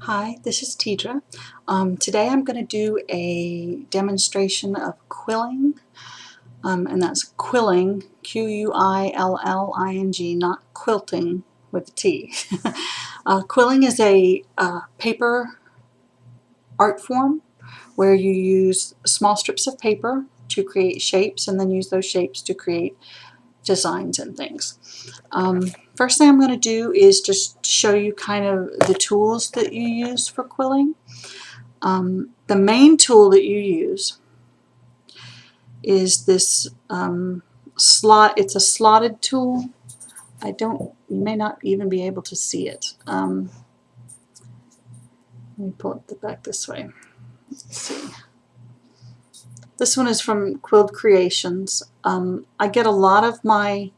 Hi, this is Teardrop. Today I'm going to do a demonstration of quilling, and that's quilling, Q-U-I-L-L-I-N-G, not quilting with a T. Quilling is a paper art form where you use small strips of paper to create shapes and then use those shapes to create designs and things. First thing I'm going to do is just show you kind of the tools that you use for quilling. The main tool that you use is this it's a slotted tool. You may not even be able to see it. Let me pull it back this way. Let's see. This one is from Quilled Creations. I get a lot of my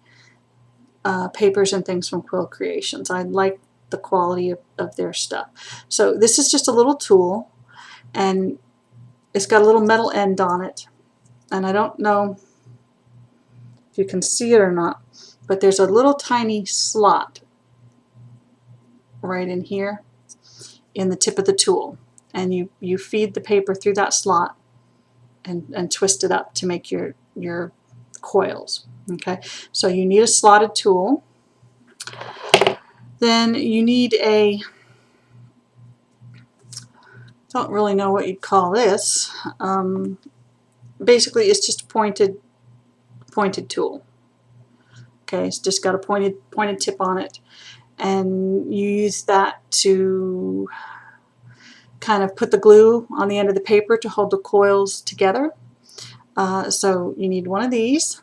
papers and things from Quill Creations. I like the quality of their stuff. So this is just a little tool, and it's got a little metal end on it, and I don't know if you can see it or not, but there's a little tiny slot right in here in the tip of the tool, and you feed the paper through that slot and twist it up to make your coils. Okay, so you need a slotted tool. Then you need don't really know what you'd call this. Basically, it's just a pointed tool. Okay, it's just got a pointed tip on it, and you use that to kind of put the glue on the end of the paper to hold the coils together. So you need one of these.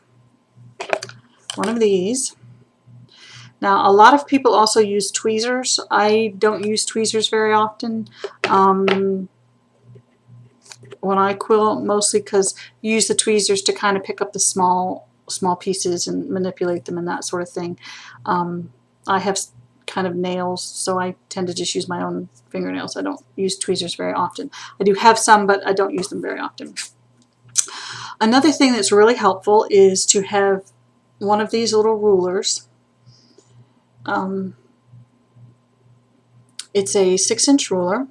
Now, a lot of people also use tweezers. I don't use tweezers very often when I quill, mostly because you use the tweezers to kind of pick up the small pieces and manipulate them and that sort of thing. I have kind of nails, so I tend to just use my own fingernails. I don't use tweezers very often. I do have some, but I don't use them very often. Another thing that's really helpful is to have one of these little rulers. It's a 6-inch ruler,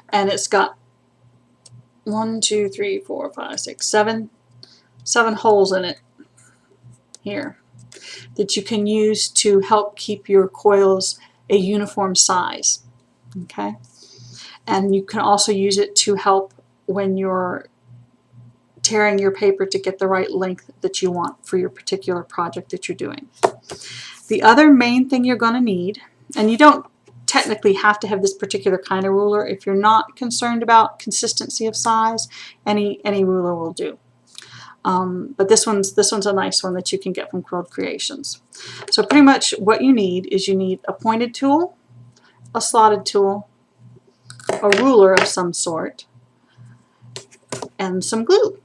and it's got 7 holes in it here that you can use to help keep your coils a uniform size. Okay, and you can also use it to help when you're tearing your paper to get the right length that you want for your particular project that you're doing. The other main thing you're going to need, and you don't technically have to have this particular kind of ruler if you're not concerned about consistency of size, any ruler will do. But this one's a nice one that you can get from Quilled Creations. So pretty much what you need is you need a pointed tool, a slotted tool, a ruler of some sort, and some glue.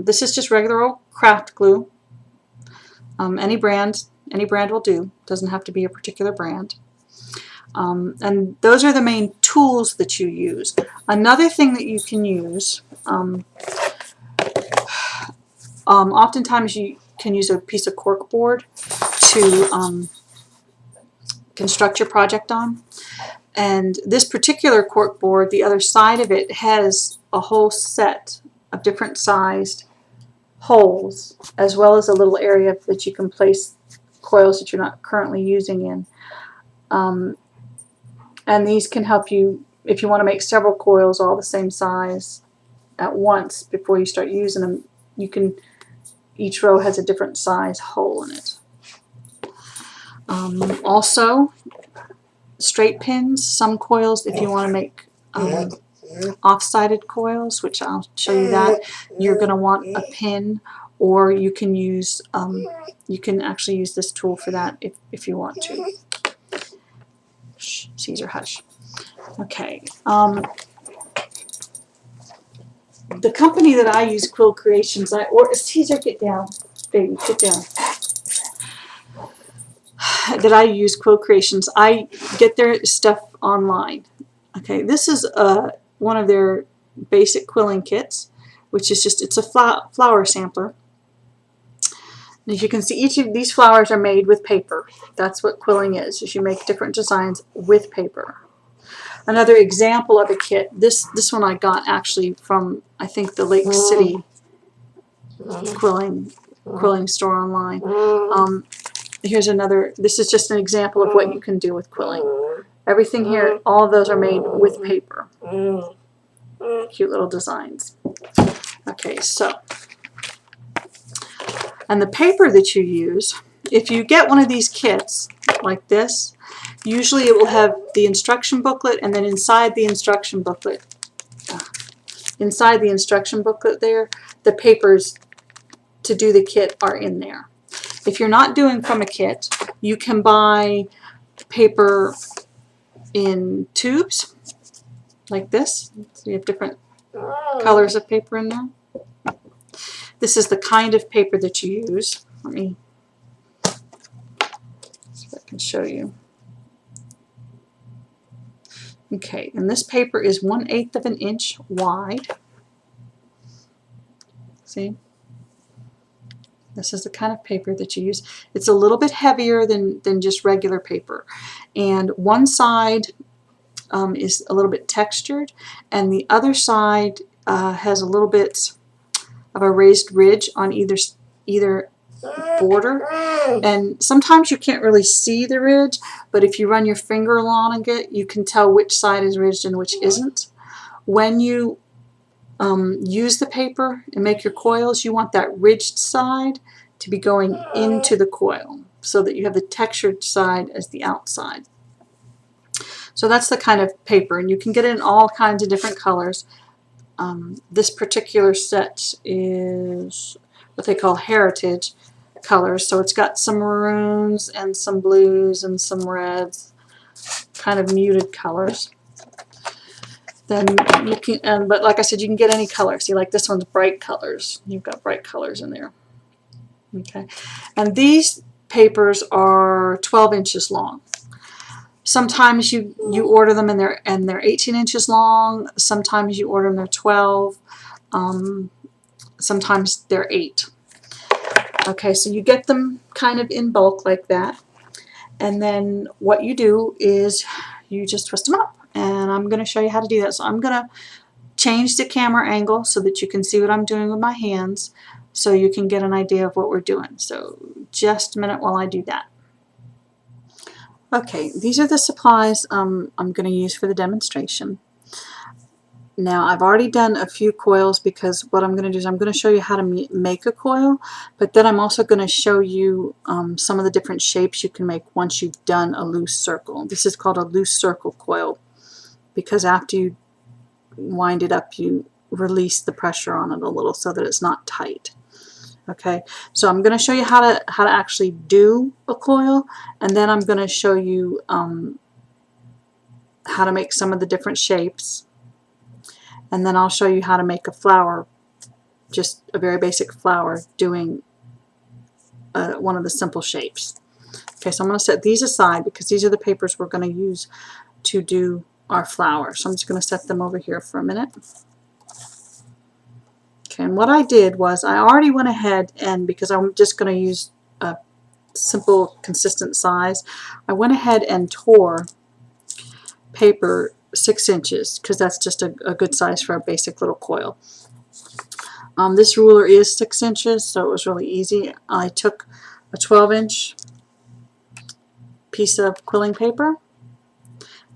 This is just regular old craft glue. Any brand will do. Doesn't have to be a particular brand. And those are the main tools that you use. Another thing that you can use, oftentimes you can use a piece of cork board to construct your project on. And this particular cork board, the other side of it has a whole set of different sized holes, as well as a little area that you can place coils that you're not currently using in. And these can help you if you want to make several coils all the same size at once before you start using them. Each row has a different size hole in it. Also, straight pins. Some coils, if you want to make off-sided coils, which I'll show you that, you're going to want a pin, or you can use you can actually use this tool for that if you want to. Shh, Caesar, hush. Okay. The company that I use, Quill Creations, Caesar, get down, baby, get down. That I use, Quill Creations, I get their stuff online. Okay, this is one of their basic quilling kits, which is it's a flower sampler. And as you can see, each of these flowers are made with paper. That's what quilling is you make different designs with paper. Another example of a kit, this one I got actually from, I think, the Lake City quilling store online. Here's another, this is just an example of what you can do with quilling. Everything here, all of those are made with paper. Cute little designs. Okay, so, and the paper that you use, if you get one of these kits like this, usually it will have the instruction booklet, and then inside the instruction booklet there, the papers to do the kit are in there. If you're not doing from a kit, you can buy paper in tubes like this. So you have different colors of paper in there. This is the kind of paper that you use. Let me see if I can show you. Okay, and this paper is 1/8 of an inch wide. See? This is the kind of paper that you use. It's a little bit heavier than just regular paper. And one side is a little bit textured, and the other side has a little bit of a raised ridge on either border. And sometimes you can't really see the ridge, but if you run your finger along it, you can tell which side is ridged and which isn't. When you use the paper and make your coils, you want that ridged side to be going into the coil so that you have the textured side as the outside. So that's the kind of paper, and you can get it in all kinds of different colors. This particular set is what they call heritage colors, so it's got some maroons and some blues and some reds, kind of muted colors. Then you can, but like I said, you can get any color. See, like this one's bright colors. You've got bright colors in there. Okay, and these papers are 12 inches long. Sometimes you order them and they're 18 inches long. Sometimes you order them, they're 12. Sometimes they're 8. Okay, so you get them kind of in bulk like that, and then what you do is you just twist them up. And I'm going to show you how to do that. So I'm going to change the camera angle so that you can see what I'm doing with my hands, so you can get an idea of what we're doing. So just a minute while I do that. Okay, these are the supplies I'm going to use for the demonstration. Now I've already done a few coils, because what I'm going to do is I'm going to show you how to make a coil, but then I'm also going to show you some of the different shapes you can make once you've done a loose circle. This is called a loose circle coil, because after you wind it up, you release the pressure on it a little so that it's not tight. Okay, so I'm going to show you how to actually do a coil, and then I'm going to show you how to make some of the different shapes, and then I'll show you how to make a flower, just a very basic flower, doing one of the simple shapes. Okay, so I'm going to set these aside because these are the papers we're going to use to do our flower. So I'm just going to set them over here for a minute. Okay, and what I did was I already went ahead, and because I'm just going to use a simple consistent size, I went ahead and tore paper 6 inches, because that's just a good size for a basic little coil. This ruler is 6 inches, so it was really easy. I took a 12-inch piece of quilling paper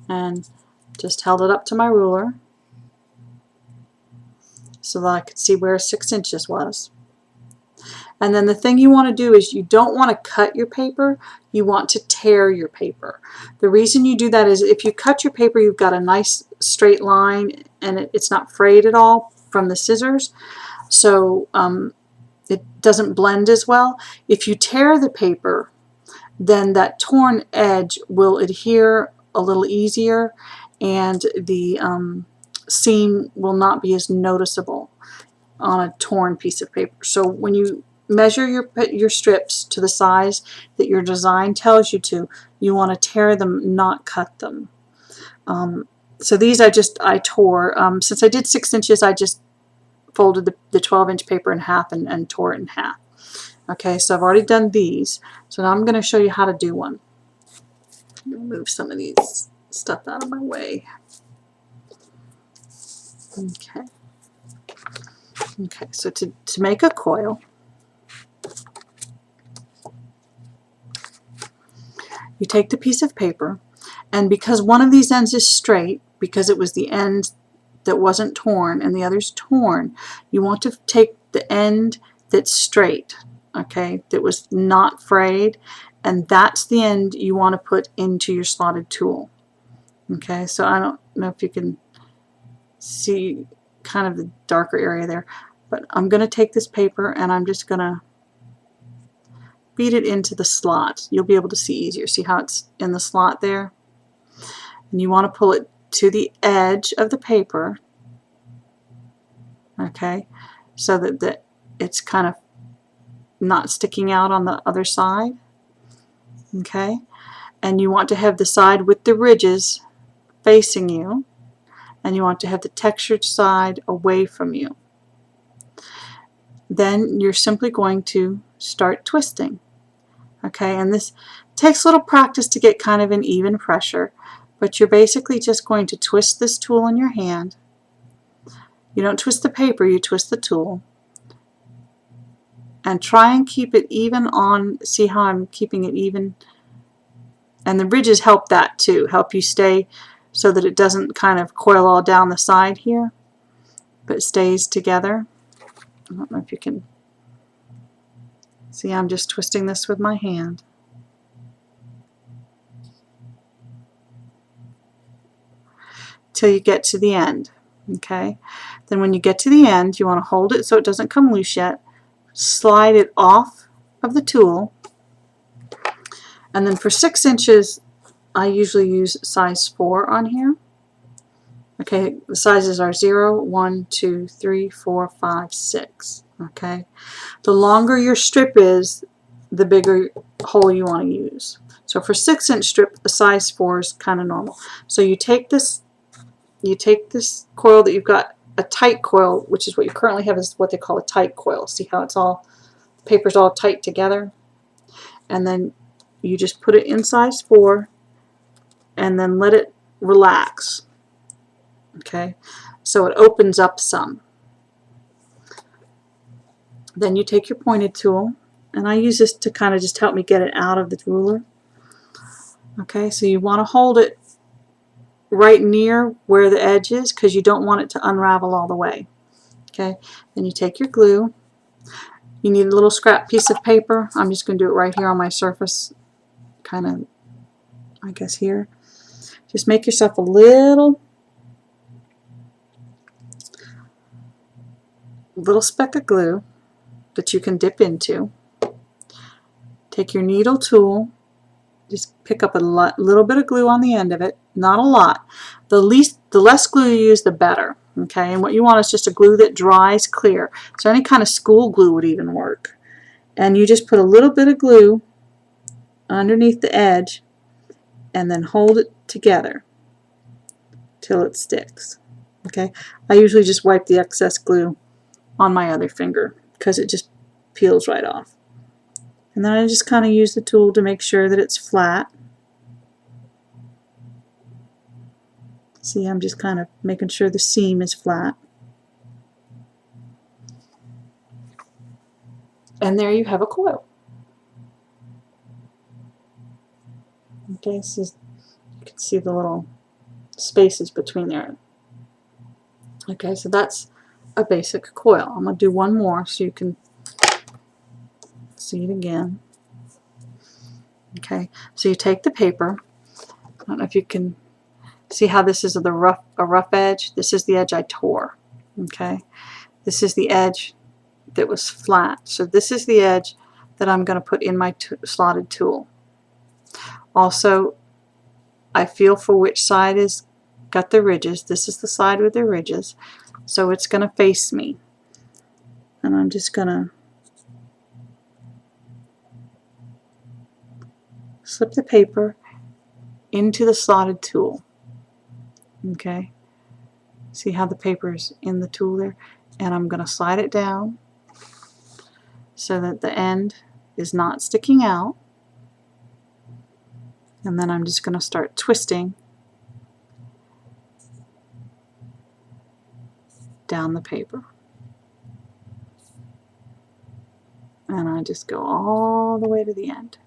and just held it up to my ruler so that I could see where 6 inches was. And then the thing you want to do is you don't want to cut your paper, you want to tear your paper. The reason you do that is if you cut your paper, you've got a nice straight line and it's not frayed at all from the scissors, so it doesn't blend as well. If you tear the paper, then that torn edge will adhere a little easier, and the seam will not be as noticeable on a torn piece of paper. So when you measure your strips to the size that your design tells you to, you want to tear them, not cut them. So these I tore. Since I did 6 inches, I just folded the 12-inch paper in half and tore it in half. Okay, so I've already done these. So now I'm going to show you how to do one. Remove some of these stuff out of my way. Okay. Okay, so to make a coil, you take the piece of paper, and because one of these ends is straight, because it was the end that wasn't torn and the other's torn, you want to take the end that's straight, okay, that was not frayed, and that's the end you want to put into your slotted tool. Okay, so I don't know if you can see kind of the darker area there, but I'm going to take this paper and I'm just going to beat it into the slot. You'll be able to see easier. See how it's in the slot there? And you want to pull it to the edge of the paper, okay, so that it's kind of not sticking out on the other side, okay, and you want to have the side with the ridges facing you, and you want to have the textured side away from you. Then you're simply going to start twisting, okay, and this takes a little practice to get kind of an even pressure, but you're basically just going to twist this tool in your hand. You don't twist the paper, you twist the tool, and try and keep it even on. See how I'm keeping it even? And the ridges help that too, help you stay so that it doesn't kind of coil all down the side here, but stays together. I don't know if you can see, I'm just twisting this with my hand. Till you get to the end, okay? Then when you get to the end, you want to hold it so it doesn't come loose yet, slide it off of the tool, and then for 6 inches I usually use size 4 on here. Okay, the sizes are 0, 1, 2, 3, 4, 5, 6. Okay, the longer your strip is, the bigger hole you want to use. So for 6-inch strip, a size 4 is kind of normal. So you take this coil that you've got, a tight coil, which is what you currently have, is what they call a tight coil. See how it's all, the paper's all tight together, and then you just put it in size 4 and then let it relax. Okay, so it opens up some. Then you take your pointed tool, and I use this to kind of just help me get it out of the ruler. Okay, so you want to hold it right near where the edge is because you don't want it to unravel all the way. Okay, then you take your glue. You need a little scrap piece of paper. I'm just going to do it right here on my surface, kind of, I guess here. Just make yourself a little speck of glue that you can dip into. Take your needle tool, just pick up a little bit of glue on the end of it, not a lot. The less glue you use, the better. Okay, and what you want is just a glue that dries clear. So any kind of school glue would even work. And you just put a little bit of glue underneath the edge and then hold it together till it sticks. Okay, I usually just wipe the excess glue on my other finger because it just peels right off. And then I just kind of use the tool to make sure that it's flat. See, I'm just kind of making sure the seam is flat. And there you have a coil. Okay, so you can see the little spaces between there. Okay, so that's a basic coil. I'm going to do one more so you can see it again. Okay, so you take the paper. I don't know if you can see how this is a rough edge. This is the edge I tore. Okay, this is the edge that was flat. So this is the edge that I'm going to put in my slotted tool. Also, I feel for which side is got the ridges. This is the side with the ridges, so it's going to face me. And I'm just going to slip the paper into the slotted tool. Okay, see how the paper's in the tool there? And I'm going to slide it down so that the end is not sticking out. And then I'm just going to start twisting down the paper. And I just go all the way to the end.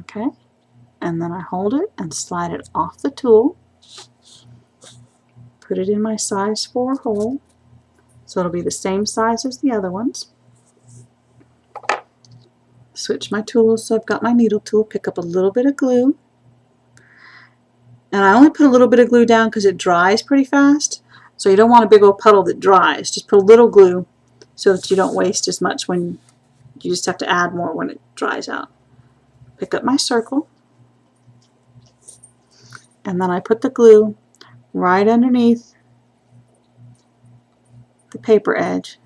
Okay, and then I hold it and slide it off the tool, put it in my size 4 hole, so it'll be the same size as the other ones. Switch my tools, so I've got my needle tool, pick up a little bit of glue, and I only put a little bit of glue down because it dries pretty fast, so you don't want a big old puddle that dries. Just put a little glue so that you don't waste as much when you just have to add more when it dries out. Pick up my circle, and then I put the glue right underneath the paper edge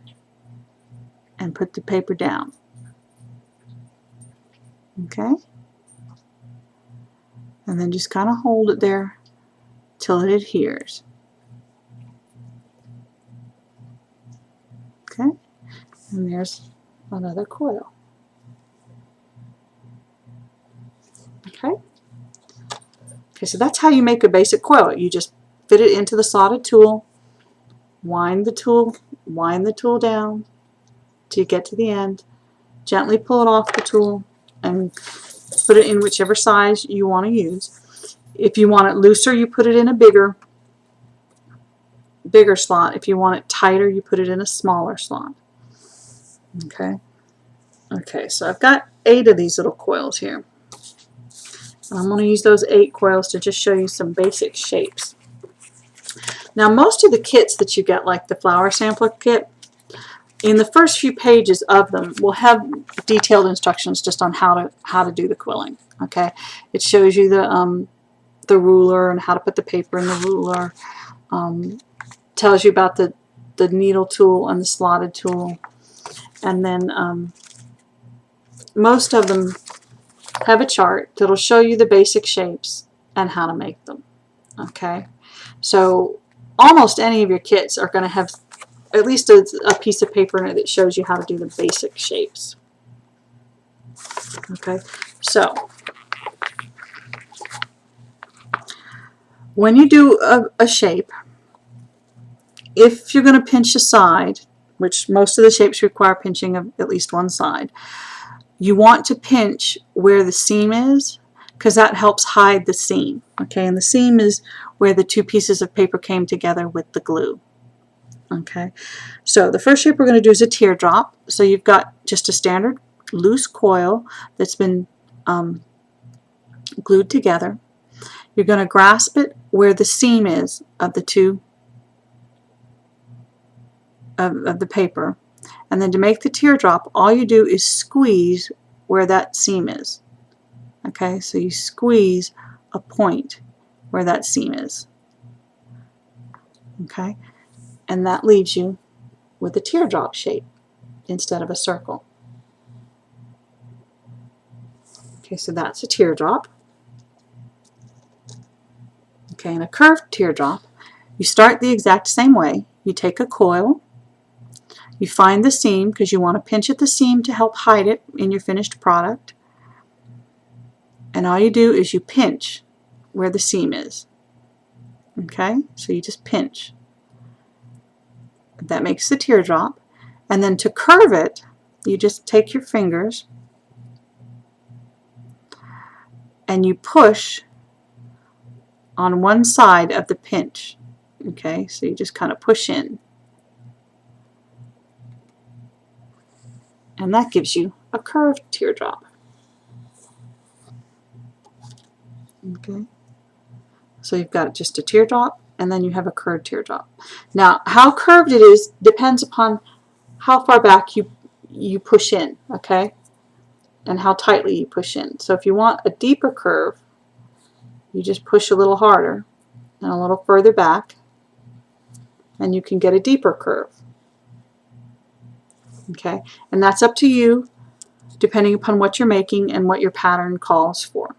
and put the paper down. Okay? And then just kind of hold it there till it adheres. Okay? And there's another coil. Okay? Okay, so that's how you make a basic coil. You just fit it into the slotted tool, wind the tool down till you get to the end, gently pull it off the tool, and put it in whichever size you want to use. If you want it looser, you put it in a bigger slot. If you want it tighter, you put it in a smaller slot. Okay. Okay, so I've got 8 of these little coils here. And I'm going to use those 8 coils to just show you some basic shapes. Now, most of the kits that you get, like the flower sampler kit, in the first few pages of them will have detailed instructions just on how to do the quilling. Okay, it shows you the ruler and how to put the paper in the ruler. Tells you about the needle tool and the slotted tool, and then most of them have a chart that'll show you the basic shapes and how to make them. Okay, so almost any of your kits are going to have at least a piece of paper in it that shows you how to do the basic shapes. Okay, so when you do a shape, if you're going to pinch a side, which most of the shapes require pinching of at least one side, you want to pinch where the seam is, because that helps hide the seam. Okay, and the seam is where the 2 pieces of paper came together with the glue. Okay, so the first shape we're going to do is a teardrop. So you've got just a standard loose coil that's been glued together. You're going to grasp it where the seam is of the 2 of the paper, and then to make the teardrop, all you do is squeeze where that seam is. Okay, so you squeeze a point where that seam is. Okay, and that leaves you with a teardrop shape instead of a circle. Okay, so that's a teardrop. Okay, and a curved teardrop, you start the exact same way. You take a coil, you find the seam because you want to pinch at the seam to help hide it in your finished product. And all you do is you pinch where the seam is. Okay, so you just pinch. That makes the teardrop. And then to curve it, you just take your fingers and you push on one side of the pinch. Okay, so you just kind of push in. And that gives you a curved teardrop. Okay, so you've got just a teardrop, and then you have a curved teardrop. Now, how curved it is depends upon how far back you push in, okay, and how tightly you push in. So if you want a deeper curve, you just push a little harder and a little further back, and you can get a deeper curve. Okay, and that's up to you depending upon what you're making and what your pattern calls for.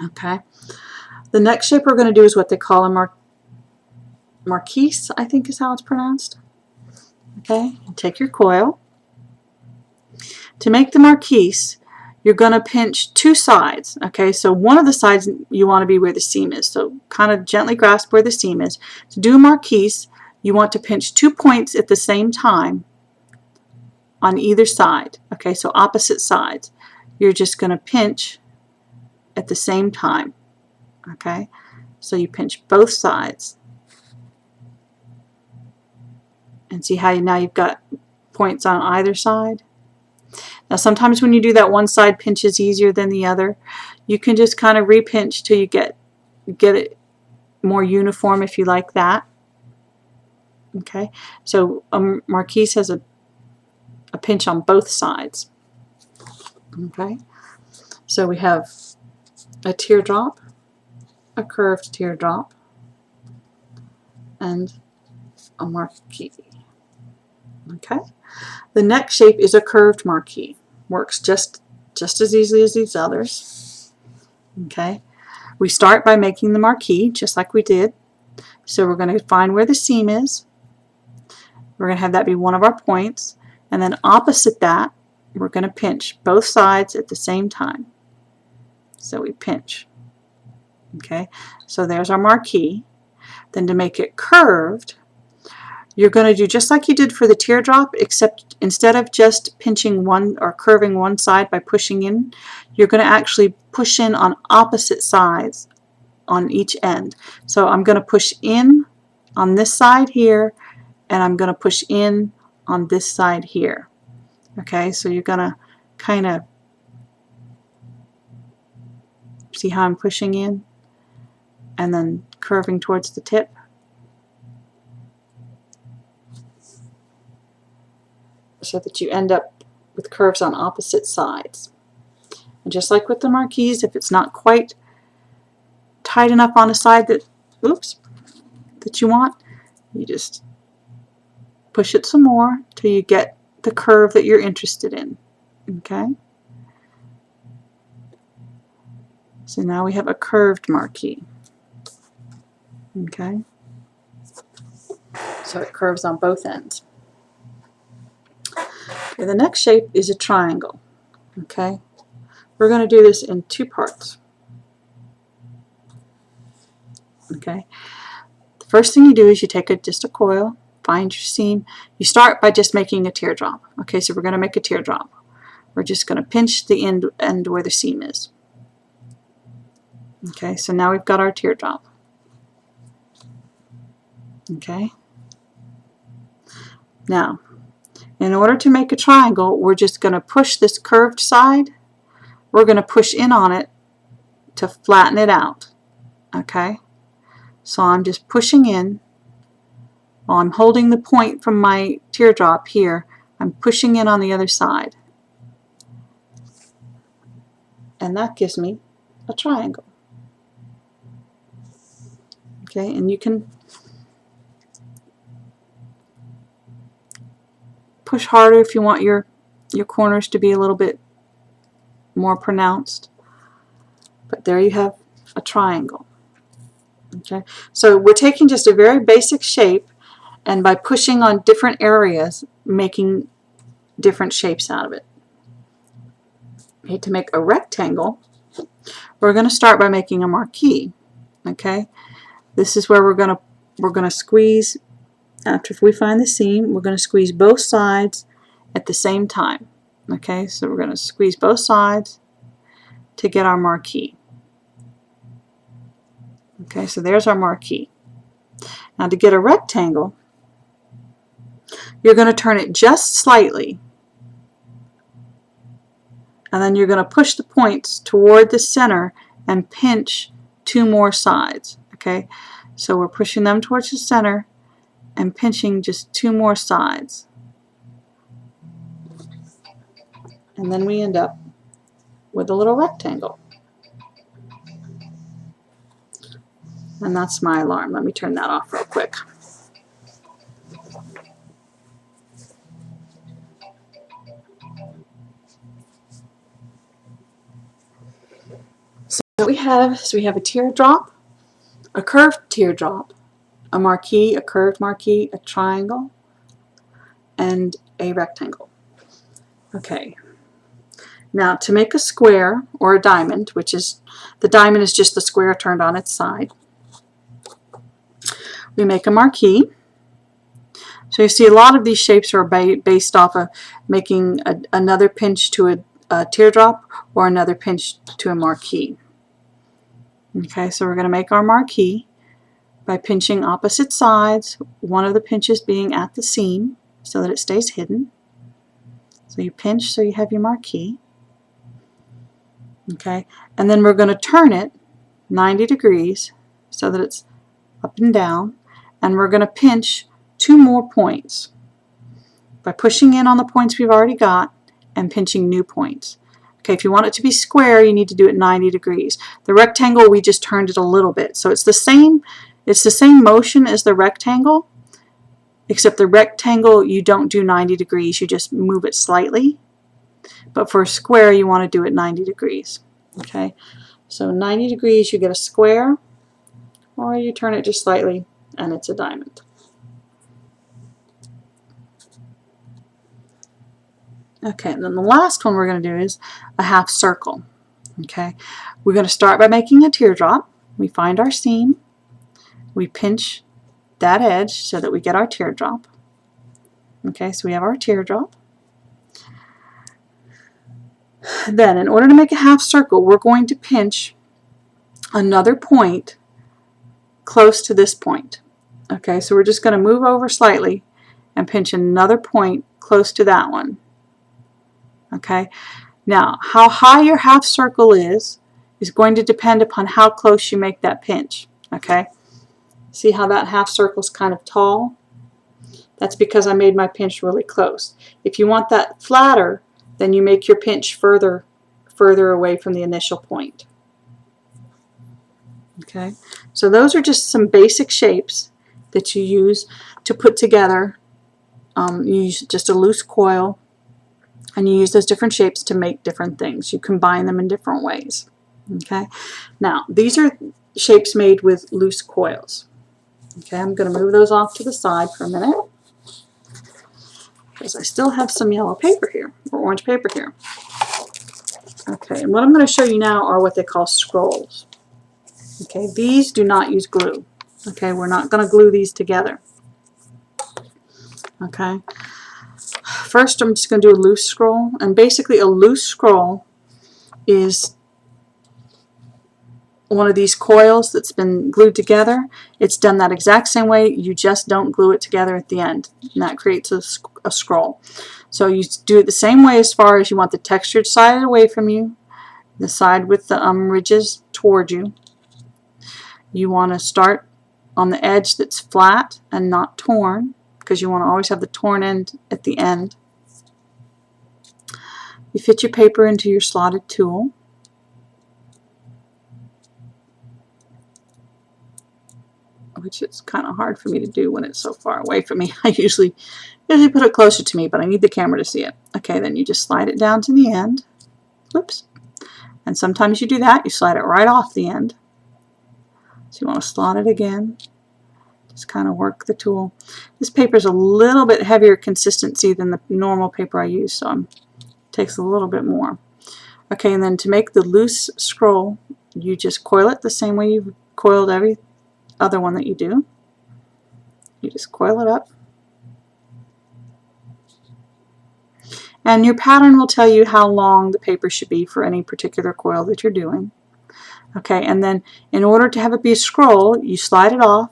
Okay, the next shape we're going to do is what they call a Marquee, I think is how it's pronounced. Okay, take your coil. To make the Marquee, you're going to pinch two sides. Okay, so one of the sides you want to be where the seam is. So kind of gently grasp where the seam is. To do a marquise, you want to pinch 2 points at the same time on either side. Okay, so opposite sides. You're just going to pinch at the same time. Okay, so you pinch both sides. And see how now you've got points on either side? Now sometimes when you do that, one side pinches easier than the other. You can just kind of repinch till you get it more uniform if you like that. Okay, so a marquise has a pinch on both sides. Okay, so we have a teardrop, a curved teardrop, and a marquee. Okay, the next shape is a curved marquee. Works just as easily as these others. Okay, we start by making the marquee just like we did. So we're going to find where the seam is. We're going to have that be one of our points, and then opposite that we're going to pinch both sides at the same time. So we pinch. Okay, so there's our marquee. Then to make it curved, you're going to do just like you did for the teardrop, except instead of just pinching one or curving one side by pushing in, you're going to actually push in on opposite sides on each end. So I'm going to push in on this side here, and I'm going to push in on this side here. Okay, so you're going to kind of see how I'm pushing in and then curving towards the tip. So that you end up with curves on opposite sides. And just like with the marquise, if it's not quite tight enough on a side that you want, you just push it some more till you get the curve that you're interested in. Okay? So now we have a curved marquee. Okay? So it curves on both ends. Okay, the next shape is a triangle. Okay? We're going to do this in 2 parts. Okay? The first thing you do is you take just a coil, find your seam. You start by just making a teardrop. Okay, so we're going to make a teardrop. We're just going to pinch the end where the seam is. Okay, so now we've got our teardrop. Okay. Now, in order to make a triangle, we're just going to push this curved side. We're going to push in on it to flatten it out. Okay. So I'm just pushing in. While I'm holding the point from my teardrop here, I'm pushing in on the other side. And that gives me a triangle. Okay, and you can push harder if you want your corners to be a little bit more pronounced. But there you have a triangle. Okay, so we're taking just a very basic shape, and by pushing on different areas, making different shapes out of it. Okay, to make a rectangle, we're going to start by making a marquee. Okay, this is where we're going to squeeze. After we find the seam, we're going to squeeze both sides at the same time. Okay, so we're going to squeeze both sides to get our marquee. Okay, so there's our marquee. Now to get a rectangle, you're going to turn it just slightly, and then you're going to push the points toward the center and pinch 2 more sides. Okay, so we're pushing them towards the center and pinching just 2 more sides. And then we end up with a little rectangle. And that's my alarm. Let me turn that off real quick. So what we have is we have a teardrop, a curved teardrop, a marquee, a curved marquee, a triangle, and a rectangle. Okay. Now to make a square or a diamond, which is, the diamond is just the square turned on its side, we make a marquee. So you see a lot of these shapes are based off of making another pinch to a teardrop or another pinch to a marquee. Okay, so we're going to make our marquee by pinching opposite sides, one of the pinches being at the seam so that it stays hidden. So you pinch so you have your marquee. Okay, and then we're going to turn it 90 degrees so that it's up and down, and we're going to pinch 2 more points by pushing in on the points we've already got and pinching new points. Okay, if you want it to be square, you need to do it 90 degrees. The rectangle, we just turned it a little bit, so it's the same motion as the rectangle, except the rectangle you don't do 90 degrees, you just move it slightly. But for a square, you want to do it 90 degrees. Okay, so 90 degrees, you get a square, or you turn it just slightly and it's a diamond. Okay, and then the last one we're going to do is a half circle. Okay, we're going to start by making a teardrop. We find our seam, we pinch that edge so that we get our teardrop. Okay, so we have our teardrop. Then, in order to make a half circle, we're going to pinch another point close to this point. Okay, so we're just going to move over slightly and pinch another point close to that one. Okay, now how high your half circle is going to depend upon how close you make that pinch. Okay, see how that half circle is kind of tall? That's because I made my pinch really close. If you want that flatter, then you make your pinch further away from the initial point. Okay, so those are just some basic shapes that you use to put together. You use just a loose coil, and you use those different shapes to make different things. You combine them in different ways. Okay, now these are shapes made with loose coils. Okay, I'm going to move those off to the side for a minute because I still have some yellow paper here, or orange paper here. Okay, and what I'm going to show you now are what they call scrolls. Okay, these do not use glue. Okay, we're not going to glue these together. Okay, first I'm just going to do a loose scroll, and basically a loose scroll is one of these coils that's been glued together. It's done that exact same way, you just don't glue it together at the end, and that creates a scroll. So you do it the same way as far as you want the textured side away from you, the side with the ridges toward you. You want to start on the edge that's flat and not torn, because you want to always have the torn end at the end. You fit your paper into your slotted tool. Which is kind of hard for me to do when it's so far away from me. I usually put it closer to me, but I need the camera to see it. Okay, then you just slide it down to the end. Whoops. And sometimes you do that, you slide it right off the end. So you want to slot it again. Just kind of work the tool. This paper is a little bit heavier consistency than the normal paper I use, so it takes a little bit more. Okay, and then to make the loose scroll, you just coil it the same way you've coiled every other one that you do. You just coil it up. And your pattern will tell you how long the paper should be for any particular coil that you're doing. Okay, and then in order to have it be a scroll, you slide it off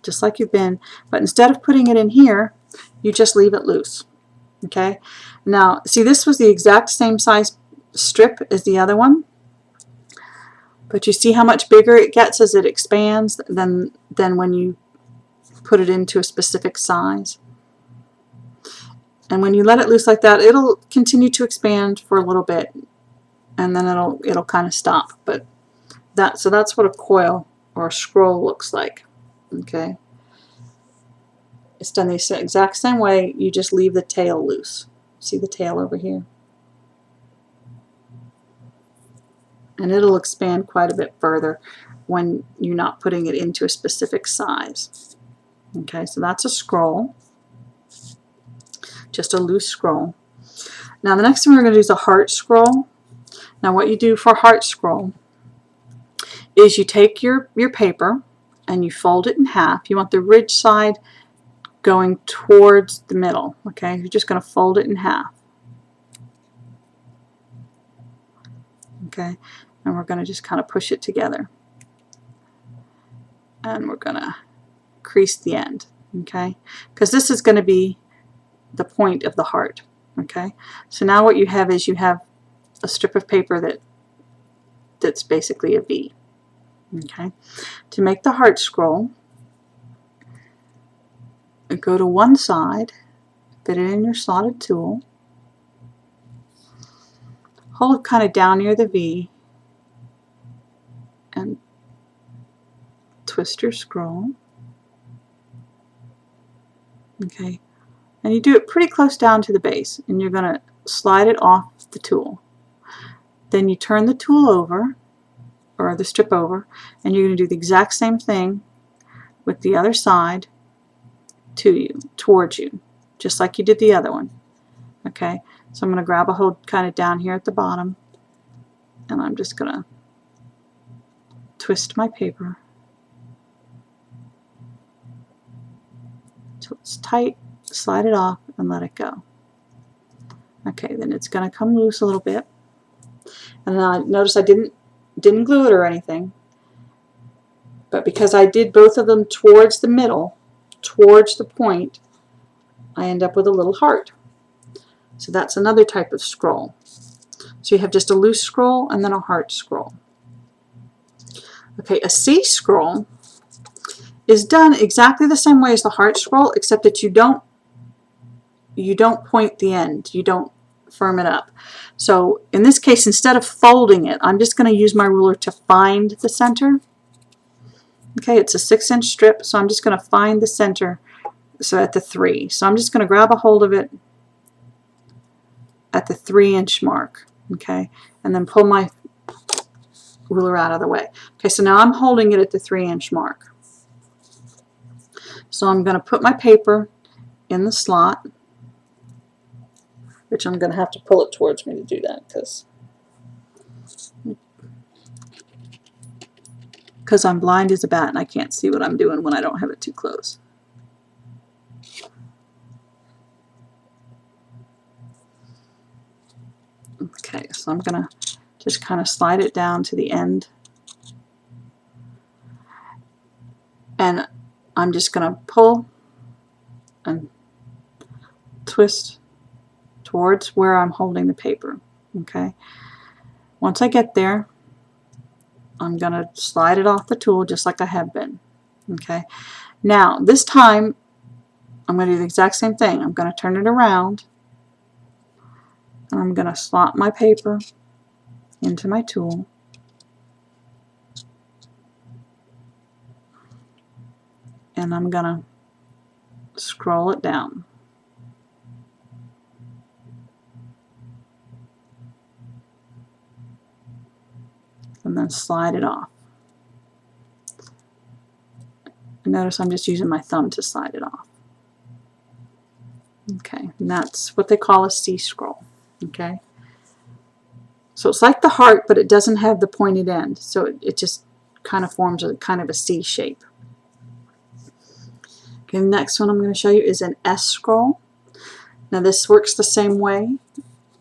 just like you've been, but instead of putting it in here, you just leave it loose. Okay, now see, this was the exact same size strip as the other one, but you see how much bigger it gets as it expands than when you put it into a specific size. And when you let it loose like that, it'll continue to expand for a little bit, and then it'll kind of stop. But so that's what a coil or a scroll looks like. Okay, it's done the exact same way. You just leave the tail loose. See the tail over here? And it'll expand quite a bit further when you're not putting it into a specific size. Okay, so that's a scroll, just a loose scroll. Now the next thing we're going to do is a heart scroll. Now what you do for heart scroll is you take your paper and you fold it in half. You want the ridge side going towards the middle. Okay, you're just going to fold it in half. Okay, and we're going to just kind of push it together. And we're going to crease the end. Okay, because this is going to be the point of the heart. Okay, so now what you have is you have a strip of paper that's basically a V. Okay, to make the heart scroll, go to one side, fit it in your slotted tool, hold it kind of down near the V, and twist your scroll. Okay, and you do it pretty close down to the base, and you're going to slide it off the tool. Then you turn the tool over, or the strip over, and you're going to do the exact same thing with the other side towards you, just like you did the other one. Okay, so I'm going to grab a hold kind of down here at the bottom, and I'm just going to twist my paper till it's tight, slide it off, and let it go. Okay, then it's going to come loose a little bit, and then notice I didn't glue it or anything, but because I did both of them towards the middle, towards the point, I end up with a little heart. So that's another type of scroll. So you have just a loose scroll and then a heart scroll. Okay, a C scroll is done exactly the same way as the heart scroll, except that you don't point the end, you don't firm it up. So in this case, instead of folding it, I'm just going to use my ruler to find the center. Okay, it's a 6-inch strip, so I'm just going to find the center, so at the 3. So I'm just going to grab a hold of it at the 3-inch mark, okay, and then pull my ruler out of the way. Okay, so now I'm holding it at the 3-inch mark. So I'm going to put my paper in the slot, which I'm going to have to pull it towards me to do that because I'm blind as a bat and I can't see what I'm doing when I don't have it too close. Okay, so I'm going to just kind of slide it down to the end, and I'm just going to pull and twist towards where I'm holding the paper. Okay, once I get there, I'm going to slide it off the tool just like I have been. Okay, now this time I'm going to do the exact same thing. I'm going to turn it around, and I'm going to slot my paper into my tool, and I'm going to scroll it down. And then slide it off. And notice I'm just using my thumb to slide it off. Okay, and that's what they call a C scroll. Okay, so it's like the heart, but it doesn't have the pointed end, so it just kind of forms a kind of a C shape. Okay, the next one I'm going to show you is an S scroll. Now this works the same way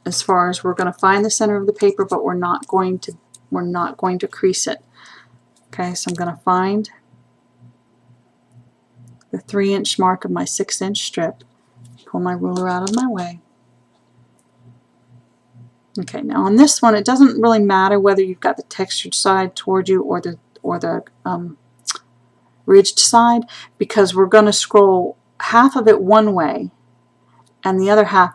as far as we're going to find the center of the paper, but we're not going to crease it. Okay, so I'm going to find the 3-inch mark of my 6-inch strip, pull my ruler out of my way. Okay, now on this one, it doesn't really matter whether you've got the textured side toward you or the ridged side, because we're going to scroll half of it one way and the other half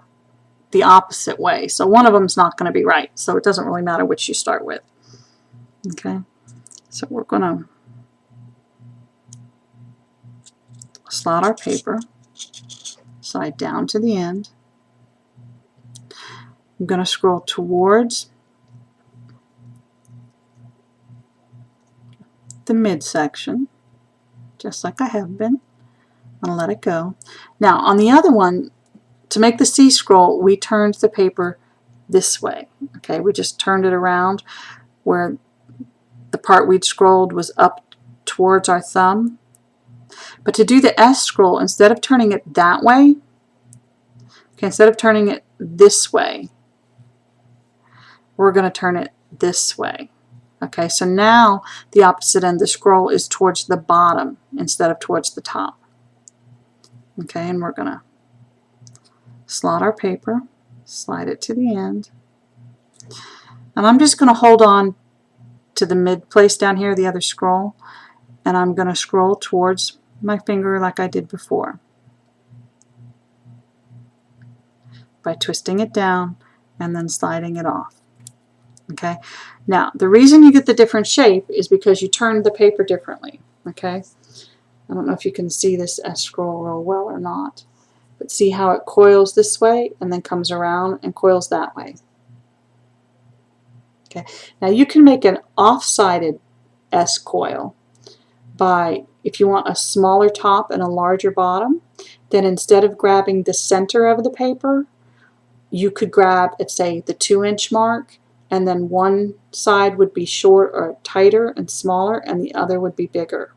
the opposite way. So one of them is not going to be right, so it doesn't really matter which you start with. Okay, so we're going to slot our paper side down to the end. I'm going to scroll towards the midsection, just like I have been. I'm going to let it go. Now on the other one, to make the C scroll, we turned the paper this way. Okay, we just turned it around where the part we'd scrolled was up towards our thumb. But to do the S scroll, instead of turning it that way, okay, instead of turning it this way, we're going to turn it this way. Okay, so now the opposite end of the scroll is towards the bottom instead of towards the top. Okay, and we're going to slot our paper, slide it to the end. And I'm just going to hold on to the mid place down here, the other scroll, and I'm going to scroll towards my finger like I did before by twisting it down and then sliding it off. Okay, now the reason you get the different shape is because you turned the paper differently. Okay, I don't know if you can see this S scroll real well or not, but see how it coils this way and then comes around and coils that way. Okay, now you can make an off-sided S coil by, if you want a smaller top and a larger bottom, then instead of grabbing the center of the paper, you could grab, let's say, the 2-inch mark, and then one side would be short or tighter and smaller, and the other would be bigger.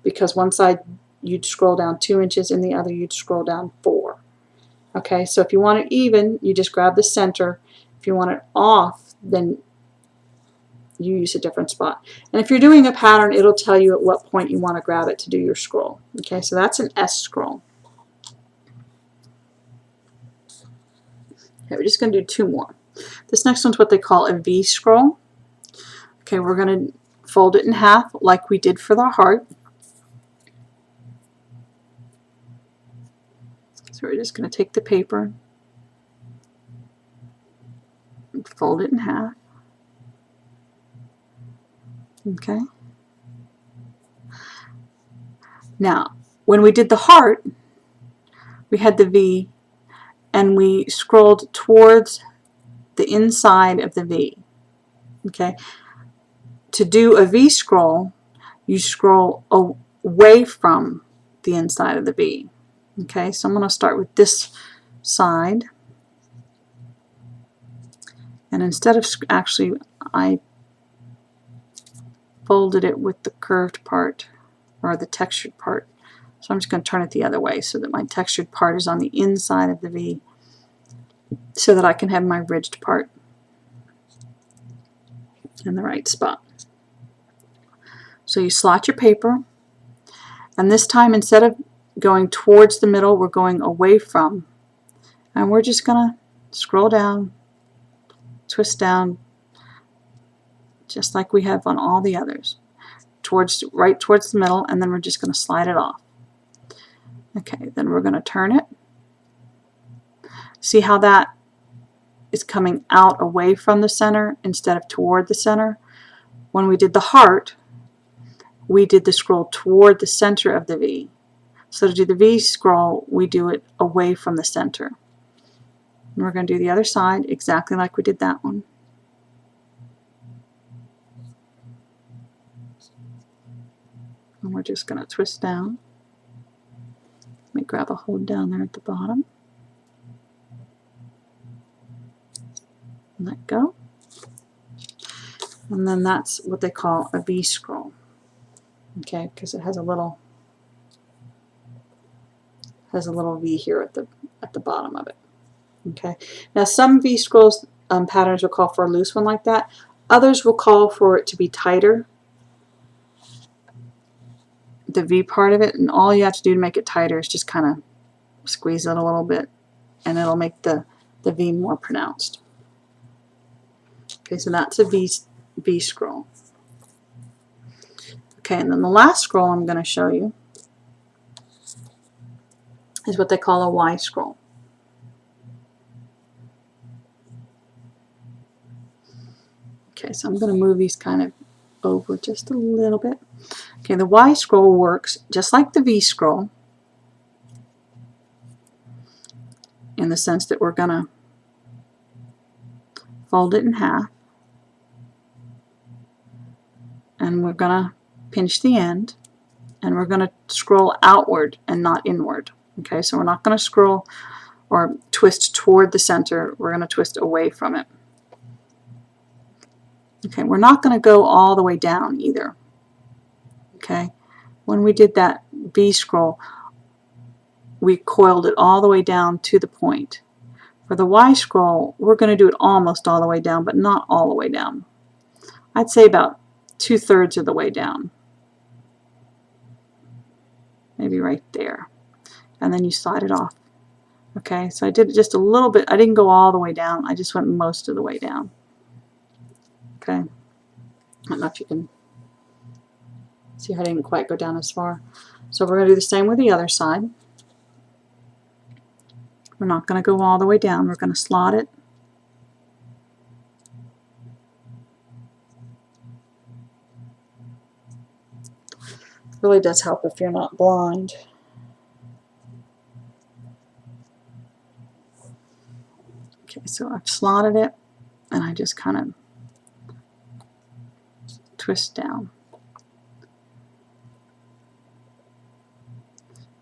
Because one side you'd scroll down 2 inches and the other you'd scroll down 4. Okay, so if you want it even, you just grab the center. If you want it off, then you use a different spot. And if you're doing a pattern, it'll tell you at what point you want to grab it to do your scroll. Okay, so that's an S scroll. Okay, we're just going to do 2 more. This next one's what they call a V scroll. Okay, we're going to fold it in half like we did for the heart. So we're just going to take the paper and fold it in half. Okay. Now, when we did the heart, we had the V and we scrolled towards the inside of the V. Okay. To do a V scroll, you scroll away from the inside of the V. Okay, so I'm going to start with this side. And instead of, actually, I folded it with the curved part, or the textured part. So I'm just going to turn it the other way so that my textured part is on the inside of the V, so that I can have my ridged part in the right spot. So you slot your paper, and this time instead of going towards the middle, we're going away from, and we're just going to scroll down, twist down, just like we have on all the others, right towards the middle, and then we're just going to slide it off. Okay, then we're going to turn it. See how that is coming out away from the center instead of toward the center? When we did the heart, we did the scroll toward the center of the V. So to do the V scroll, we do it away from the center. And we're going to do the other side exactly like we did that one. And we're just going to twist down. Let me grab a hold down there at the bottom. Let go. And then that's what they call a V scroll. Okay, because it has a little V here at the bottom of it. Okay. Now some V scrolls patterns will call for a loose one like that. Others will call for it to be tighter, the V part of it, and all you have to do to make it tighter is just kind of squeeze it a little bit, and it'll make the V more pronounced. Okay, so that's a V scroll. Okay, and then the last scroll I'm going to show you is what they call a Y scroll. Okay, so I'm going to move these kind of over just a little bit. Okay, the Y scroll works just like the V scroll in the sense that we're going to fold it in half, and we're going to pinch the end, and we're going to scroll outward and not inward. Okay, so we're not going to scroll or twist toward the center, we're going to twist away from it. Okay, we're not going to go all the way down either. Okay, when we did that V scroll, we coiled it all the way down to the point. For the Y scroll, we're going to do it almost all the way down, but not all the way down. I'd say about 2/3 of the way down. Maybe right there. And then you slide it off. Okay, so I did it just a little bit. I didn't go all the way down. I just went most of the way down. Okay. I don't know if you can see how I didn't quite go down as far. So we're going to do the same with the other side. We're not going to go all the way down. We're going to slot it. It really does help if you're not blind. Okay, so I've slotted it, and I just kind of twist down.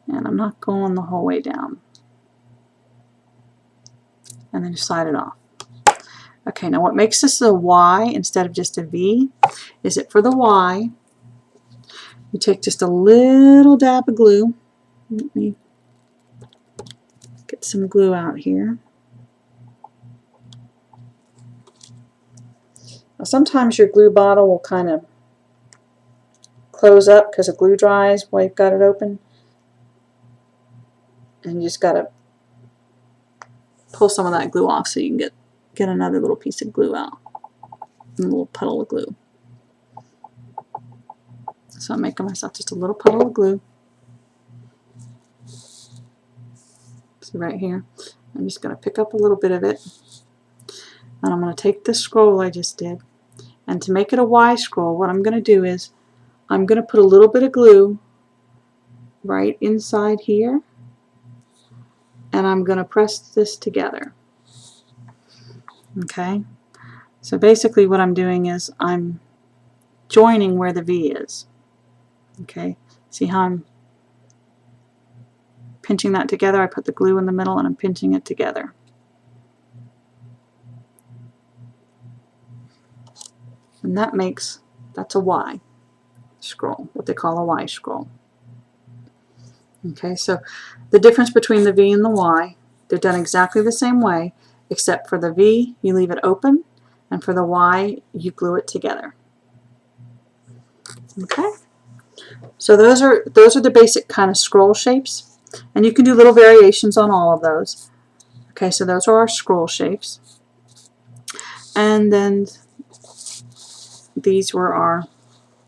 And I'm not going the whole way down. And then you slide it off. Okay, now what makes this a Y instead of just a V is that for the Y, you take just a little dab of glue. Let me get some glue out here. Now sometimes your glue bottle will kind of close up because the glue dries while you've got it open. And you just got to pull some of that glue off so you can get another little piece of glue out. A little puddle of glue. So I'm making myself just a little puddle of glue. So right here, I'm just going to pick up a little bit of it. And I'm going to take this scroll I just did. And to make it a Y scroll, what I'm going to do is I'm going to put a little bit of glue right inside here. And I'm going to press this together. Okay, so basically what I'm doing is I'm joining where the V is. Okay, see how I'm pinching that together? I put the glue in the middle and I'm pinching it together. And that's a Y scroll, what they call a Y scroll. Okay, so the difference between the V and the Y, they're done exactly the same way, except for the V, you leave it open, and for the Y, you glue it together. Okay, so those are the basic kind of scroll shapes, and you can do little variations on all of those. Okay, so those are our scroll shapes, and then these were our,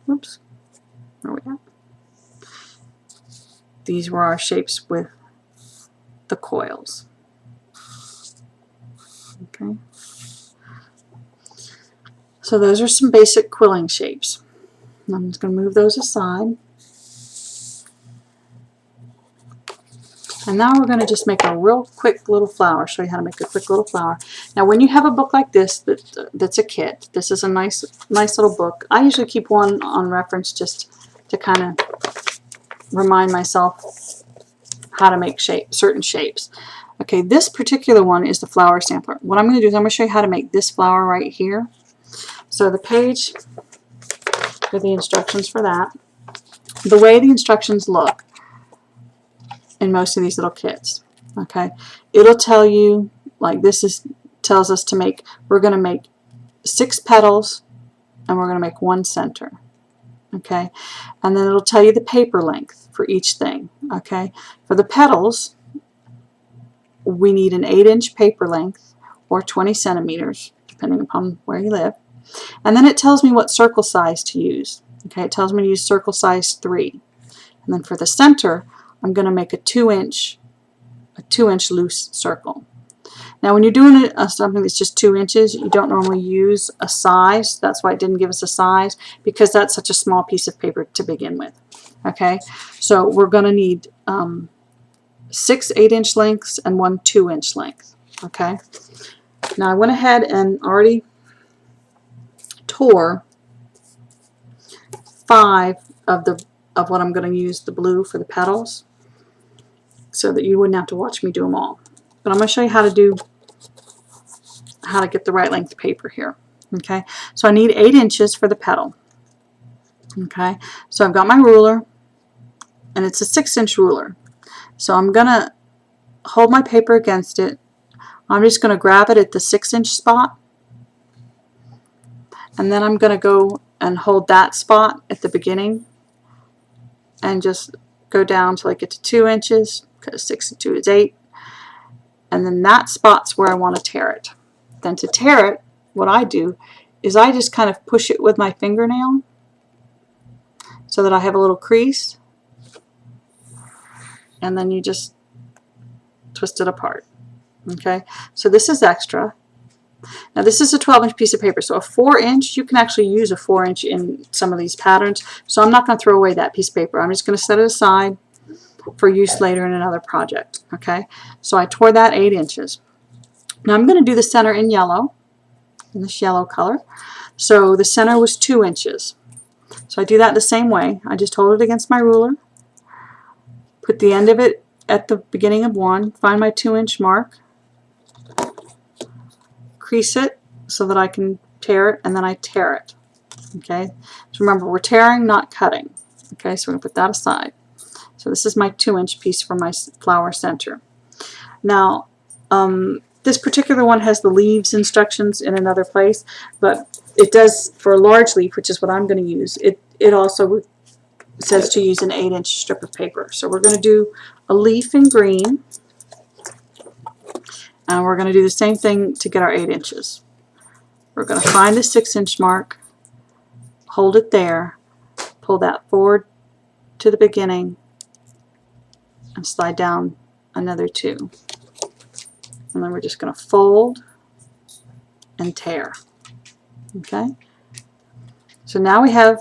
whoops, where we at? These were our shapes with the coils. Okay. So those are some basic quilling shapes. I'm just going to move those aside. And now we're going to just make a real quick little flower, show you how to make a quick little flower. Now when you have a book like this that's a kit, this is a nice little book. I usually keep one on reference just to kind of remind myself how to make certain shapes. Okay, this particular one is the flower sampler. What I'm going to do is I'm going to show you how to make this flower right here. So the page with the instructions for that, the way the instructions look in most of these little kits, okay, it'll tell you, like this tells us to make, we're going to make 6 petals and we're going to make 1 center. Okay, and then it'll tell you the paper length for each thing. Okay, for the petals, we need an 8-inch paper length or 20 centimeters, depending upon where you live. And then it tells me what circle size to use. Okay, it tells me to use circle size 3. And then for the center, I'm going to make a 2-inch loose circle. Now when you're doing something that's just 2 inches, you don't normally use a size. That's why it didn't give us a size, because that's such a small piece of paper to begin with. Okay, so we're going to need 6 8-inch lengths and 1 2-inch length. Okay, now I went ahead and already tore 5 of what I'm going to use the blue for the petals, so that you wouldn't have to watch me do them all. But I'm going to show you how to get the right length paper here. Okay, so I need 8 inches for the petal. Okay, so I've got my ruler, and it's a 6-inch ruler. So I'm going to hold my paper against it. I'm just going to grab it at the 6-inch spot, and then I'm going to go and hold that spot at the beginning and just go down till I get to 2 inches, because 6 and 2 is 8, and then that spot's where I want to tear it. Then to tear it, what I do is I just kind of push it with my fingernail so that I have a little crease, and then you just twist it apart. Okay, so this is extra. Now this is a 12-inch piece of paper, so a 4-inch, you can actually use a 4-inch in some of these patterns, so I'm not going to throw away that piece of paper. I'm just going to set it aside for use later in another project. Okay, so I tore that 8 inches. Now I'm going to do the center in yellow, in this yellow color. So the center was 2 inches. So I do that the same way. I just hold it against my ruler, put the end of it at the beginning of one, find my 2-inch mark, crease it so that I can tear it, and then I tear it. Okay, so remember, we're tearing, not cutting. Okay, so we're going to put that aside. So this is my 2-inch piece for my flower center. Now, this particular one has the leaves instructions in another place, but it does for a large leaf, which is what I'm going to use. It also says to use an 8-inch strip of paper. So we're going to do a leaf in green, and we're going to do the same thing to get our 8 inches. We're going to find the 6-inch mark, hold it there, pull that forward to the beginning, and slide down another 2. And then we're just going to fold and tear. Okay, so now we have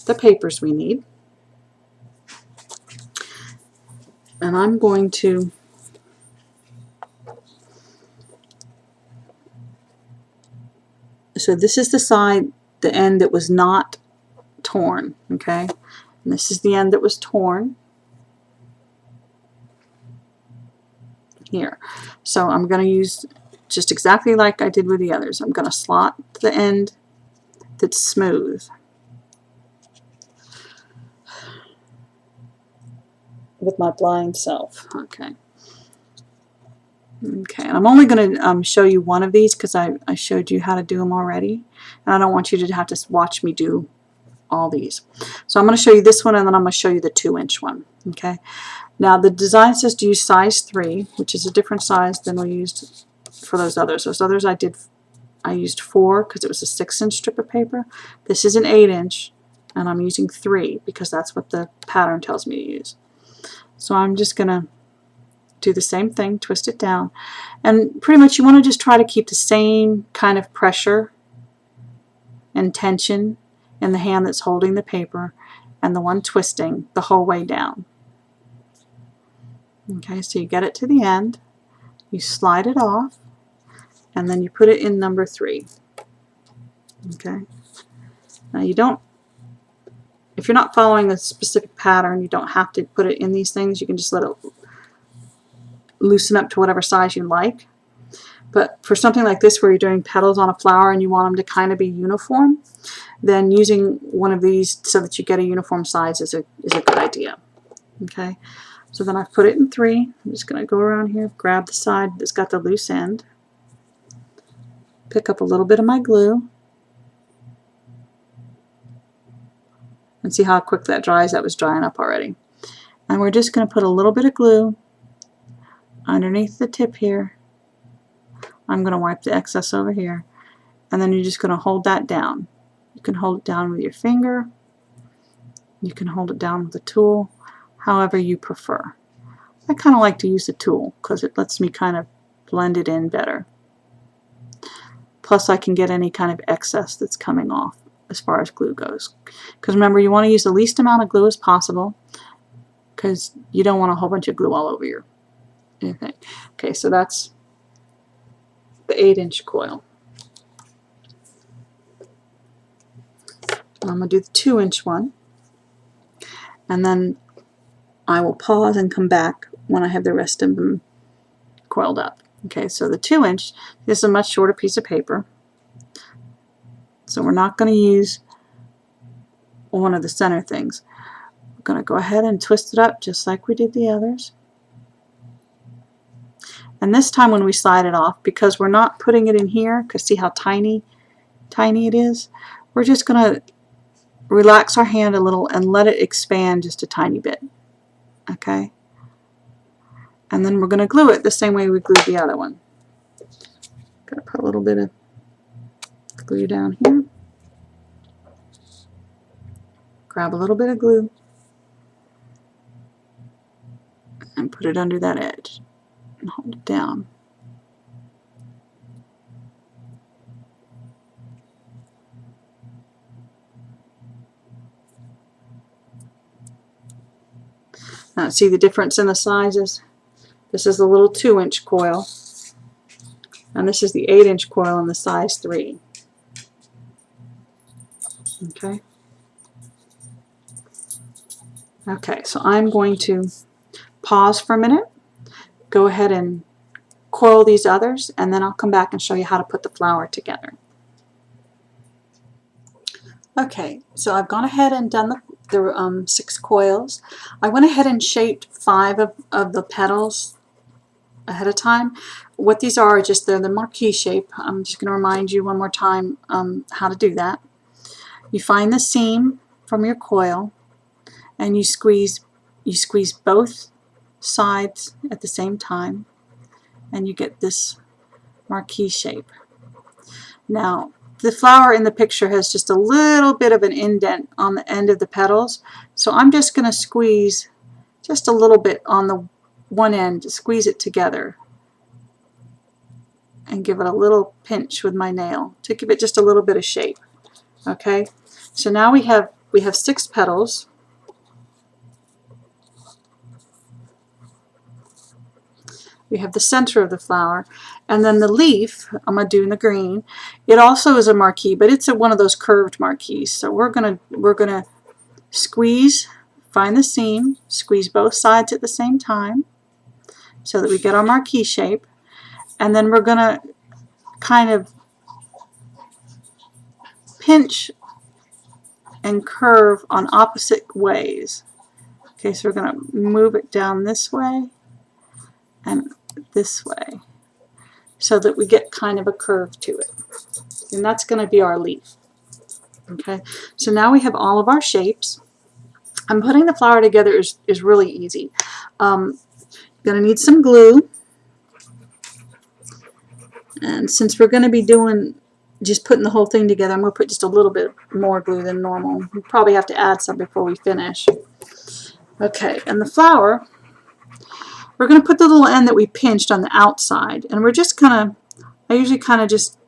the papers we need, and I'm going to so this is the side, the end that was not torn. Okay, and this is the end that was torn here. So I'm going to use just exactly like I did with the others. I'm going to slot the end that's smooth with my blind self. Okay. Okay, and I'm only going to show you one of these because I showed you how to do them already, and I don't want you to have to watch me do all these. So I'm going to show you this one, and then I'm going to show you the 2-inch one. Okay. Now the design says to use size 3, which is a different size than we used for those others. Those others I used 4 because it was a 6-inch strip of paper. This is an 8-inch, and I'm using 3 because that's what the pattern tells me to use. So I'm just going to do the same thing, twist it down, and pretty much you want to just try to keep the same kind of pressure and tension in the hand that's holding the paper and the one twisting the whole way down. Okay, so you get it to the end, you slide it off, and then you put it in number 3. Okay, now you don't, if you're not following a specific pattern, you don't have to put it in these things. You can just let it loosen up to whatever size you like. But for something like this where you're doing petals on a flower and you want them to kind of be uniform, then using one of these so that you get a uniform size is a good idea. Okay, so then I've put it in 3. I'm just going to go around here, grab the side that's got the loose end, pick up a little bit of my glue, and see how quick that dries. That was drying up already. And we're just going to put a little bit of glue underneath the tip here. I'm going to wipe the excess over here, and then you're just going to hold that down. You can hold it down with your finger, you can hold it down with a tool, however you prefer. I kind of like to use the tool because it lets me kind of blend it in better. Plus I can get any kind of excess that's coming off as far as glue goes. Because remember, you want to use the least amount of glue as possible because you don't want a whole bunch of glue all over your anything. Okay, so that's the 8-inch coil. I'm going to do the 2-inch one, and then I will pause and come back when I have the rest of them coiled up. Okay, so the 2-inch, this is a much shorter piece of paper. So we're not going to use one of the center things. We're going to go ahead and twist it up just like we did the others. And this time when we slide it off, because we're not putting it in here, because see how tiny it is, we're just going to relax our hand a little and let it expand just a tiny bit. Okay? And then we're going to glue it the same way we glued the other one. Going to put a little bit of glue down here. Grab a little bit of glue and put it under that edge and hold it down. Now see the difference in the sizes? This is the little 2-inch coil, and this is the 8-inch coil in the size 3. Okay. Okay, so I'm going to pause for a minute, go ahead and coil these others, and then I'll come back and show you how to put the flower together. Okay, so I've gone ahead and done the 6 coils. I went ahead and shaped 5 of the petals ahead of time. What these are just they're the Marquee shape. I'm just going to remind you one more time how to do that. You find the seam from your coil and you squeeze both sides at the same time and you get this Marquee shape. Now the flower in the picture has just a little bit of an indent on the end of the petals, so I'm just going to squeeze just a little bit on the one end, to squeeze it together and give it a little pinch with my nail to give it just a little bit of shape. Okay, so now we have 6 petals. We have the center of the flower, and then the leaf I'm going to do in the green. It also is a marquee, but it's one of those curved marquees. So we're gonna squeeze, find the seam, squeeze both sides at the same time so that we get our marquee shape, and then we're gonna kind of pinch and curve on opposite ways. Okay, so we're gonna move it down this way and this way so that we get kind of a curve to it, and that's going to be our leaf. Okay, so now we have all of our shapes. And putting the flower together is really easy. Going to need some glue, and since we're going to be doing just putting the whole thing together, I'm going to put just a little bit more glue than normal. We probably have to add some before we finish. Okay, and the flower, we're going to put the little end that we pinched on the outside, and we're just kind of, I usually kind of just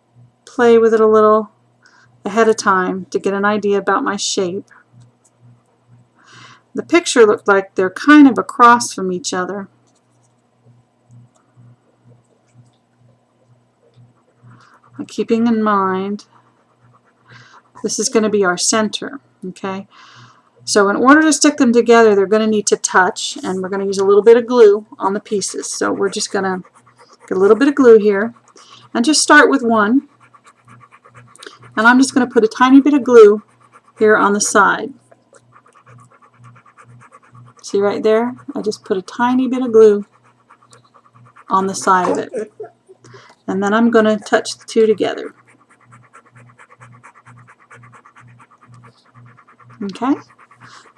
play with it a little ahead of time to get an idea about my shape. The picture looked like they're kind of across from each other. And keeping in mind, this is going to be our center, okay? So in order to stick them together, they're going to need to touch, and we're going to use a little bit of glue on the pieces. So we're just going to get a little bit of glue here, and just start with one. And I'm just going to put a tiny bit of glue here on the side. See right there? I just put a tiny bit of glue on the side of it. And then I'm going to touch the two together. Okay?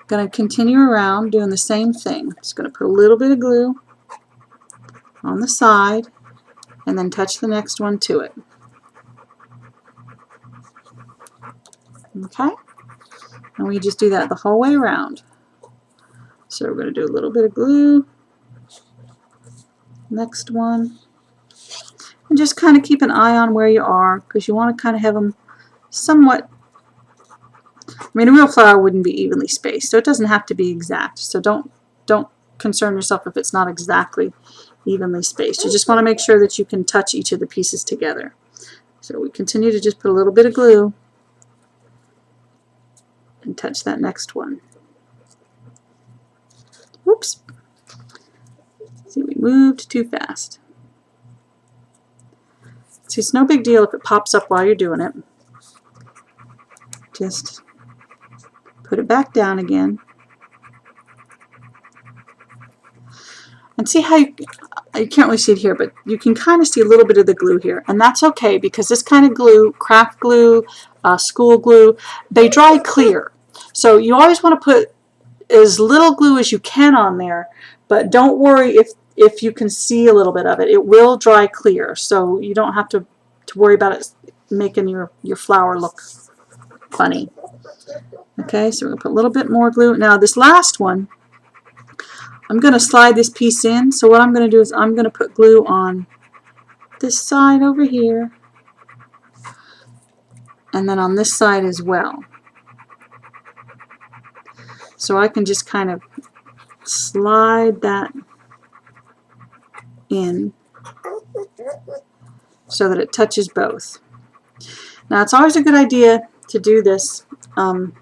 Going to continue around doing the same thing. Just going to put a little bit of glue on the side and then touch the next one to it. Okay? And we just do that the whole way around. So we're going to do a little bit of glue. Next one. And just kind of keep an eye on where you are, because you want to kind of have them somewhat. I mean, a real flower wouldn't be evenly spaced, so it doesn't have to be exact. So don't concern yourself if it's not exactly evenly spaced. You just want to make sure that you can touch each of the pieces together. So we continue to just put a little bit of glue and touch that next one. Whoops. See, we moved too fast. See, it's no big deal if it pops up while you're doing it. just put it back down again. And see how you can't really see it here, but you can kind of see a little bit of the glue here. And that's okay, because this kind of glue, craft glue, school glue, they dry clear. So you always want to put as little glue as you can on there, but don't worry if you can see a little bit of it. It will dry clear, so you don't have to worry about it making your flower look funny. Okay, so we're going to put a little bit more glue. Now this last one, I'm going to slide this piece in. So what I'm going to do is I'm going to put glue on this side over here, and then on this side as well. So I can just kind of slide that in so that it touches both. Now it's always a good idea to do this on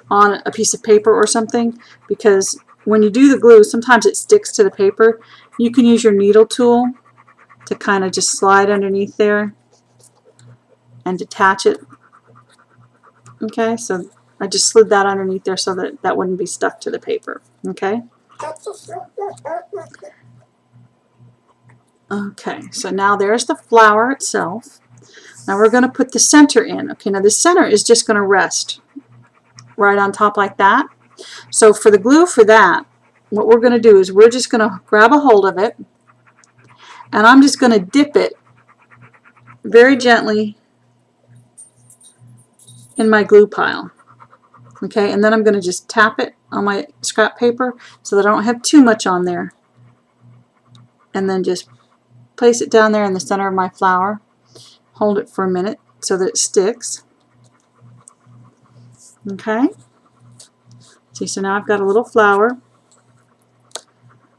a piece of paper or something, because when you do the glue, sometimes it sticks to the paper. You can use your needle tool to kind of just slide underneath there and detach it. Okay, so I just slid that underneath there so that that wouldn't be stuck to the paper. Okay. Okay, so now there's the flower itself. Now we're going to put the center in. Okay, now the center is just going to rest right on top like that. So for the glue for that, what we're going to do is we're just going to grab a hold of it, and I'm just going to dip it very gently in my glue pile. Okay, and then I'm going to just tap it on my scrap paper so that I don't have too much on there, and then just place it down there in the center of my flower. Hold it for a minute so that it sticks. Okay, see, so now I've got a little flower,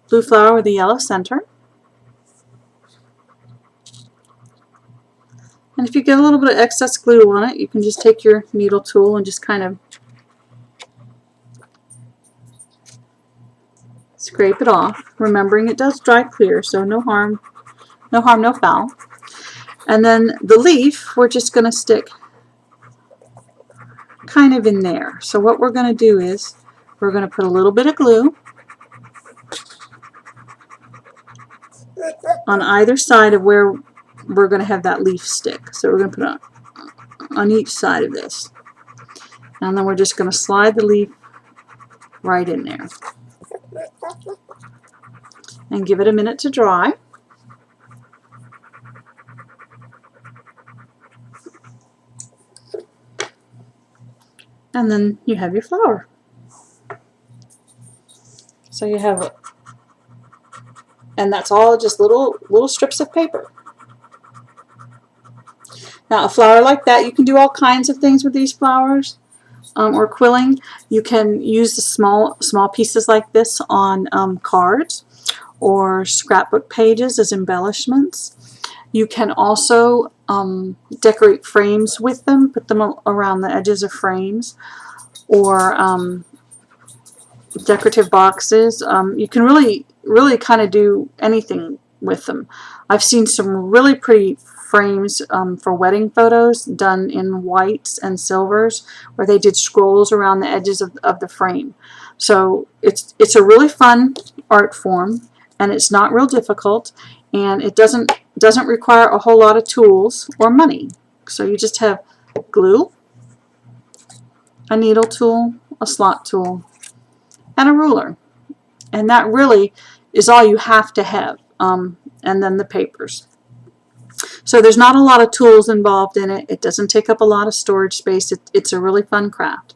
blue flower with a yellow center. And if you get a little bit of excess glue on it, you can just take your needle tool and just kind of scrape it off, remembering it does dry clear, so no harm, no foul. And then the leaf, we're just going to stick kind of in there. So what we're going to do is we're going to put a little bit of glue on either side of where we're going to have that leaf stick. So we're going to put it on each side of this. And then we're just going to slide the leaf right in there. And give it a minute to dry. And then you have your flower. So you have, and that's all just little strips of paper. Now a flower like that, you can do all kinds of things with these flowers, or quilling. You can use the small pieces like this on cards or scrapbook pages as embellishments. You can also decorate frames with them, put them around the edges of frames, or decorative boxes. You can really kind of do anything with them. I've seen some really pretty frames for wedding photos done in whites and silvers, where they did scrolls around the edges of the frame. So it's a really fun art form, and it's not real difficult, and it doesn't require a whole lot of tools or money. So you just have glue, a needle tool, a slot tool, and a ruler, and that really is all you have to have, and then the papers. So there's not a lot of tools involved in it. It doesn't take up a lot of storage space. It's a really fun craft.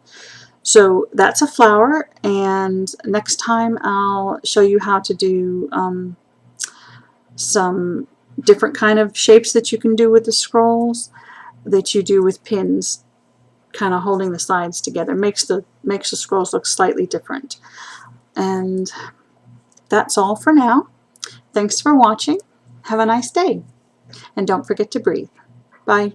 So that's a flower, and next time I'll show you how to do some different kind of shapes that you can do with the scrolls, that you do with pins, kind of holding the sides together. Makes the scrolls look slightly different. And that's all for now. Thanks for watching. Have a nice day. And don't forget to breathe. Bye.